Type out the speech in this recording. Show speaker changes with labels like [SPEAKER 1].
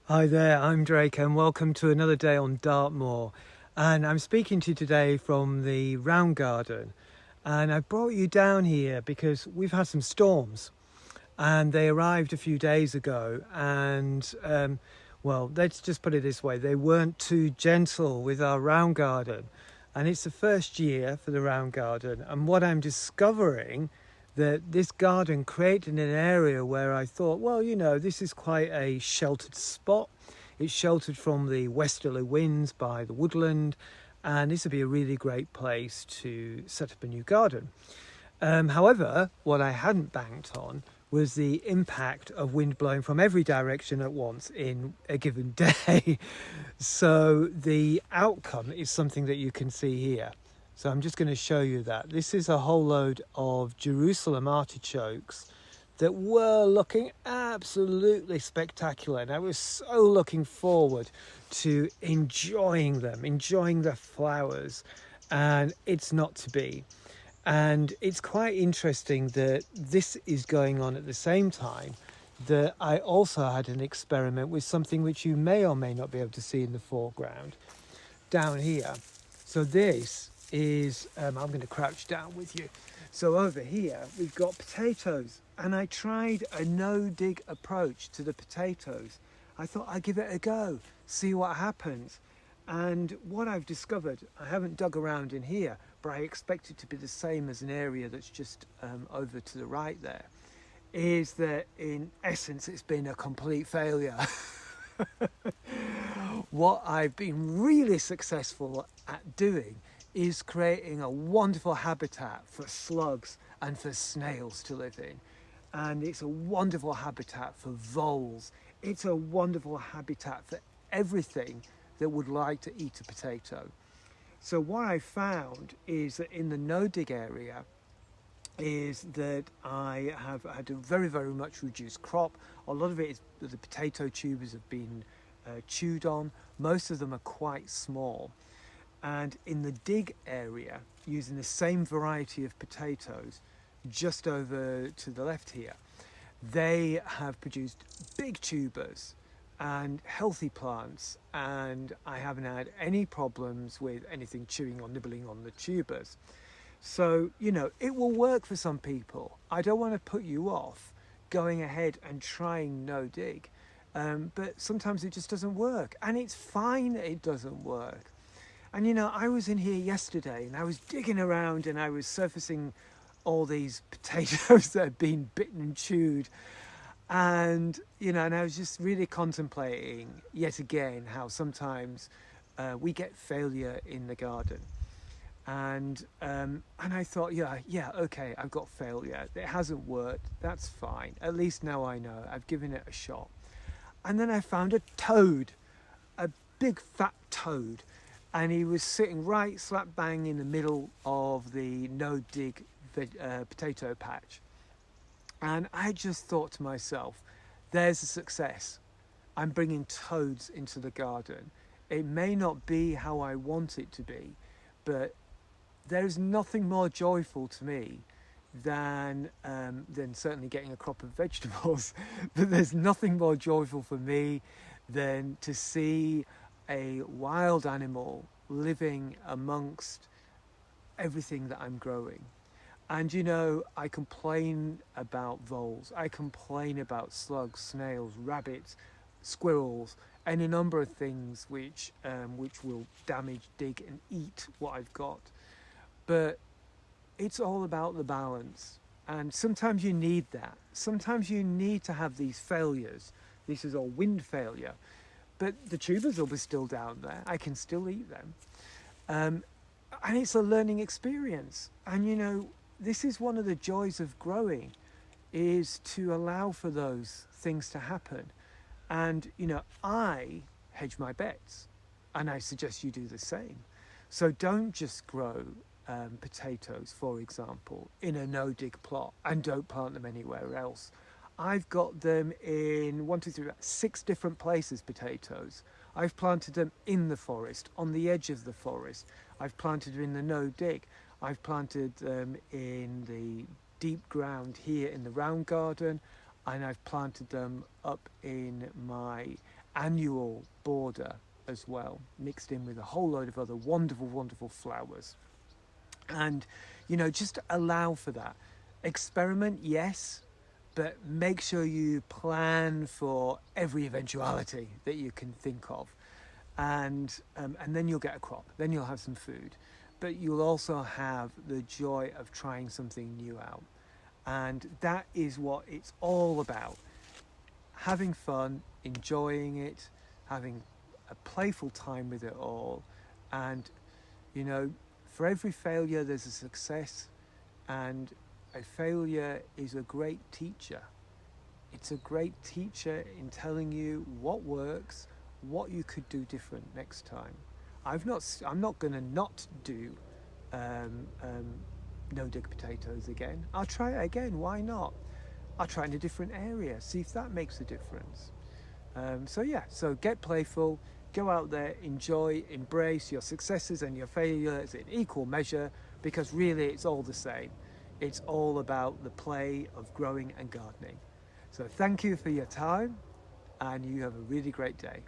[SPEAKER 1] Hi there, I'm Drake and welcome to another day on Dartmoor. And I'm speaking to you today from the Round Garden. And I brought you down here because we've had some storms and they arrived a few days ago. And well, let's just put it this way, they weren't too gentle with our Round Garden. And it's the first year for the Round Garden. And what I'm discovering that this garden created an area where I thought, well, you know, this is quite a sheltered spot. It's sheltered from the westerly winds by the woodland, and this would be a really great place to set up a new garden. However, what I hadn't banked on was the impact of wind blowing from every direction at once in a given day. So the outcome is something that you can see here. So I'm just going to show you that. This is a whole load of Jerusalem artichokes that were looking absolutely spectacular. And I was so looking forward to enjoying them, enjoying the flowers, and it's not to be. And it's quite interesting that this is going on at the same time that I also had an experiment with something which you may or may not be able to see in the foreground down here. So this is, I'm going to crouch down with you. So over here we've got potatoes, and I tried a no-dig approach to the potatoes. I thought I'd give it a go, see what happens. And what I've discovered, I haven't dug around in here, but I expect it to be the same as an area that's just over to the right there, is that in essence it's been a complete failure. What I've been really successful at doing is creating a wonderful habitat for slugs and for snails to live in. And it's a wonderful habitat for voles. It's a wonderful habitat for everything that would like to eat a potato. So what I found is that in the no-dig area is that I have had a very, very much reduced crop. A lot of it is the potato tubers have been chewed on. Most of them are quite small. And in the dig area, using the same variety of potatoes, just over to the left here, they have produced big tubers and healthy plants, and I haven't had any problems with anything chewing or nibbling on the tubers. So, you know, it will work for some people. I don't want to put you off going ahead and trying no dig, but sometimes it just doesn't work, and it's fine that it doesn't work. And you know, I was in here yesterday and I was digging around and I was surfacing all these potatoes that had been bitten and chewed. And, you know, and I was just really contemplating yet again how sometimes we get failure in the garden. And I thought, yeah, okay, I've got failure. It hasn't worked. That's fine. At least now I know. I've given it a shot. And then I found a toad, a big fat toad, and he was sitting right slap bang in the middle of the no dig potato patch. And I just thought to myself, there's a success. I'm bringing toads into the garden. It may not be how I want it to be, but there's nothing more joyful to me than certainly getting a crop of vegetables. But there's nothing more joyful for me than to see a wild animal living amongst everything that I'm growing. And you know, I complain about voles, I complain about slugs, snails, rabbits, squirrels, and a number of things which will damage, dig, and eat what I've got. But it's all about the balance. And sometimes you need that. Sometimes you need to have these failures. This is a wind failure. But the tubers will be still down there. I can still eat them. And it's a learning experience. And you know, this is one of the joys of growing, is to allow for those things to happen. And you know, I hedge my bets, and I suggest you do the same. So don't just grow potatoes, for example, in a no-dig plot and don't plant them anywhere else. I've got them in 6 different places, potatoes. I've planted them in the forest, on the edge of the forest. I've planted them in the no-dig. I've planted them in the deep ground here in the round garden, and I've planted them up in my annual border as well, mixed in with a whole load of other wonderful, wonderful flowers. And, just allow for that. Experiment, yes, but make sure you plan for every eventuality that you can think of. And then you'll get a crop, then you'll have some food. But you'll also have the joy of trying something new out. And that is what it's all about. Having fun, enjoying it, having a playful time with it all. And, for every failure, there's a success. And a failure is a great teacher. It's a great teacher in telling you what works, what you could do different next time. I'm not going to not do no-dig potatoes again. I'll try it again. Why not? I'll try it in a different area. See if that makes a difference. So get playful. Go out there, enjoy, embrace your successes and your failures in equal measure, because really it's all the same. It's all about the play of growing and gardening. So thank you for your time, and you have a really great day.